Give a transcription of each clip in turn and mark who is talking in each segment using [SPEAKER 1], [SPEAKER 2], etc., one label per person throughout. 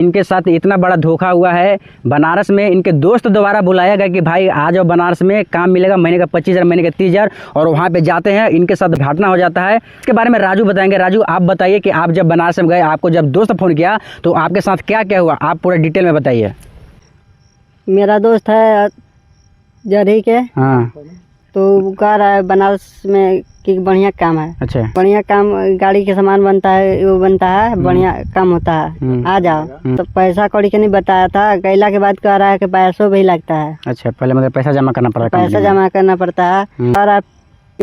[SPEAKER 1] इनके साथ इतना बड़ा धोखा हुआ है। बनारस में इनके दोस्त द्वारा बुलाया गया कि भाई आ जाओ बनारस में, काम मिलेगा, महीने का 25,000, महीने का 30,000, और वहाँ पे जाते हैं, इनके साथ घटना हो जाता है। इसके बारे में राजू बताएंगे। राजू, आप बताइए कि आप जब बनारस में गए, आपको जब दोस्त फ़ोन किया तो आपके साथ क्या क्या हुआ, आप पूरा डिटेल में बताइए।
[SPEAKER 2] मेरा दोस्त है जरही के,
[SPEAKER 1] हाँ,
[SPEAKER 2] तो वो कह रहा है बनारस में कि बढ़िया काम है।
[SPEAKER 1] अच्छा,
[SPEAKER 2] बढ़िया काम, गाड़ी के सामान बनता है, वो बनता है, बढ़िया काम होता है, आ जाओ। तो पैसा कौड़ी के नहीं बताया था, गैला के बाद कह रहा है कि पैसों भी लगता है।
[SPEAKER 1] अच्छा, पहले मतलब पैसा जमा करना पड़ा,
[SPEAKER 2] पैसा जमा करना पड़ता है, और आप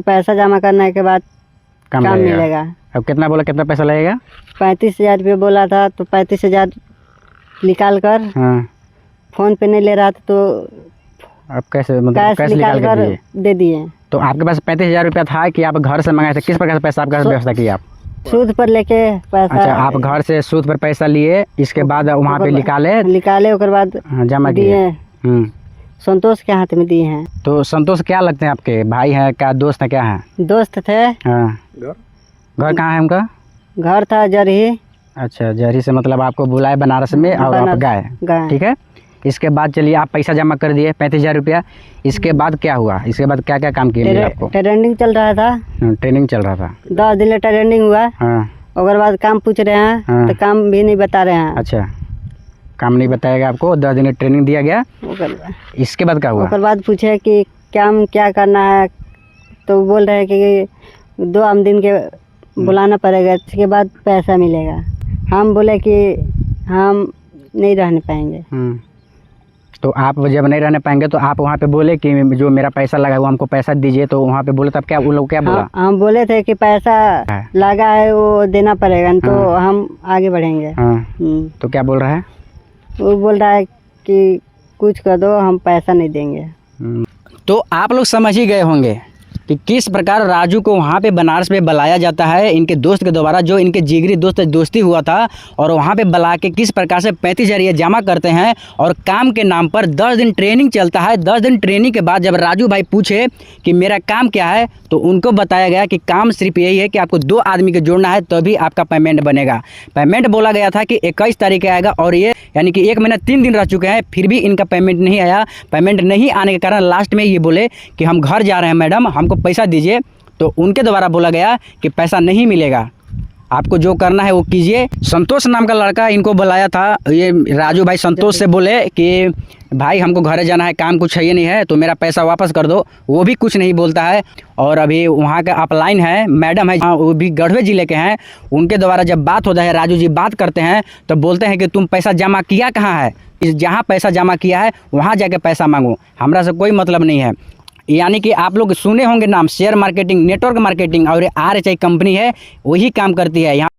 [SPEAKER 2] पैसा जमा करने के बाद काम मिलेगा।
[SPEAKER 1] अब कितना बोला, कितना पैसा लगेगा?
[SPEAKER 2] 35,000 रुपये बोला था, तो 35,000 निकाल कर,
[SPEAKER 1] हाँ,
[SPEAKER 2] फोन पे नहीं ले रहा था तो
[SPEAKER 1] अब कैसे, मतलब
[SPEAKER 2] कैश
[SPEAKER 1] कैसे
[SPEAKER 2] निकाल कर दे दिए।
[SPEAKER 1] तो आपके पास 35,000 रुपया था कि आप घर से मंगाए थे? किस प्रकार से पैसा आपका व्यवस्था किया आप?
[SPEAKER 2] सूद पर लेके पैसा।
[SPEAKER 1] अच्छा, आप घर से सूद पर पैसा लिए, इसके बाद वहाँ पे निकाले,
[SPEAKER 2] ओकर बाद
[SPEAKER 1] जमा किए।
[SPEAKER 2] संतोष के हाथ में दिए हैं।
[SPEAKER 1] तो संतोष क्या लगते हैं आपके? भाई हैं क्या, दोस्त है, क्या है?
[SPEAKER 2] दोस्त थे।
[SPEAKER 1] हाँ, घर कहाँ है उनका?
[SPEAKER 2] घर था जरही।
[SPEAKER 1] अच्छा, जरही से मतलब आपको बुलाए बनारस में और आप गए, ठीक है। इसके बाद चलिए, आप पैसा जमा कर दिए 35,000 रुपया। इसके बाद क्या हुआ? इसके बाद क्या क्या काम किए आपको?
[SPEAKER 2] ट्रेनिंग चल रहा था।
[SPEAKER 1] ट्रेनिंग चल रहा था,
[SPEAKER 2] 10 दिन ट्रेनिंग हुआ।
[SPEAKER 1] हाँ।
[SPEAKER 2] ओकर बाद काम पूछ रहे हैं,
[SPEAKER 1] हाँ।
[SPEAKER 2] तो काम भी नहीं बता रहे हैं।
[SPEAKER 1] अच्छा, काम नहीं बताएगा आपको, 10 दिन ट्रेनिंग दिया गया। इसके बाद क्या हुआ?
[SPEAKER 2] ओकर बाद पूछे कि काम क्या करना है, तो बोल रहे हैं कि 2 आमदन के बुलाना पड़ेगा, इसके बाद पैसा मिलेगा। हम बोले कि हम नहीं रहने पाएंगे।
[SPEAKER 1] तो आप जब नहीं रहने पाएंगे तो आप वहाँ पे बोले कि जो मेरा पैसा लगा है वो हमको पैसा दीजिए, तो वहाँ पे बोले, तब क्या वो लोग क्या बोला?
[SPEAKER 2] हम बोले थे कि पैसा लगा है वो देना पड़ेगा, तो हम आगे बढ़ेंगे।
[SPEAKER 1] तो क्या बोल रहा है?
[SPEAKER 2] वो बोल रहा है कि कुछ कर दो, हम पैसा नहीं देंगे।
[SPEAKER 1] तो आप लोग समझ ही गए होंगे कि किस प्रकार राजू को वहाँ पे बनारस में बुलाया जाता है इनके दोस्त के द्वारा, जो इनके जिगरी दोस्ती हुआ था, और वहाँ पे बुला के किस प्रकार से 35,000 ये जमा करते हैं, और काम के नाम पर 10 दिन ट्रेनिंग चलता है। 10 दिन ट्रेनिंग के बाद जब राजू भाई पूछे कि मेरा काम क्या है, तो उनको बताया गया कि काम सिर्फ यही है कि आपको 2 आदमी को जोड़ना है, तभी आपका पेमेंट बनेगा। पेमेंट बोला गया था कि 21 तारीख को आएगा, और ये यानी कि 1 महीना 3 दिन रह चुके हैं, फिर भी इनका पेमेंट नहीं आया। पेमेंट नहीं आने के कारण लास्ट में ये बोले कि हम घर जा रहे हैं मैडम, हमको पैसा दीजिए। तो उनके द्वारा बोला गया कि पैसा नहीं मिलेगा, आपको जो करना है वो कीजिए। संतोष नाम का लड़का इनको बुलाया था, ये राजू भाई संतोष से बोले कि भाई हमको घर जाना है, काम कुछ है नहीं है, तो मेरा पैसा वापस कर दो। वो भी कुछ नहीं बोलता है। और अभी वहाँ का अपलाइन है, मैडम है, वो भी गढ़वे ज़िले के हैं, उनके द्वारा जब बात होता है, राजू जी बात करते हैं, तो बोलते हैं कि तुम पैसा जमा किया कहाँ है? जहाँ पैसा जमा किया है वहाँ जाके पैसा मांगो, हमरा से कोई मतलब नहीं है। यानी कि आप लोग सुने होंगे नाम, शेयर मार्केटिंग, नेटवर्क मार्केटिंग, और RHI कंपनी है, वही काम करती है यहाँ।